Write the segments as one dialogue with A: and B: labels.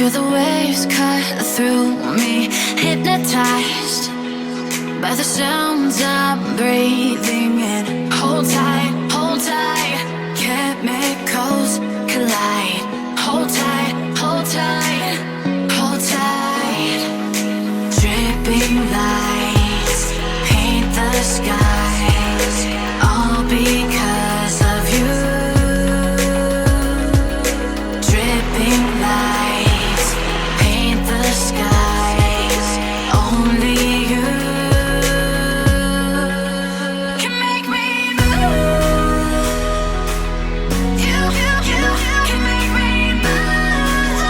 A: Hear the waves cut through me, hypnotized by the sounds I'm breathing in. Hold tight, chemicals collide. Hold tight, hold tight, hold tight. Dripping lights paint the skies, all because of you. Dripping lights paint the skies, only you can make me move. You can make me move.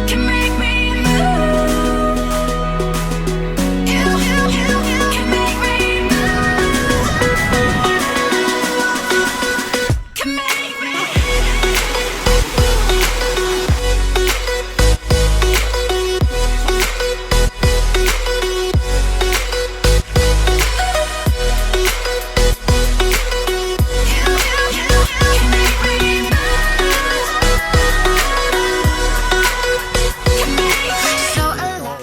A: Can make me move. You can make me move. Can make me.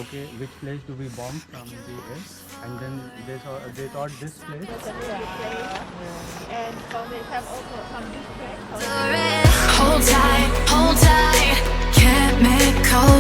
B: Okay, which place do we bomb from the air? And then they thought this place.
C: And from the time also from this place.
A: Hold tight, chemicals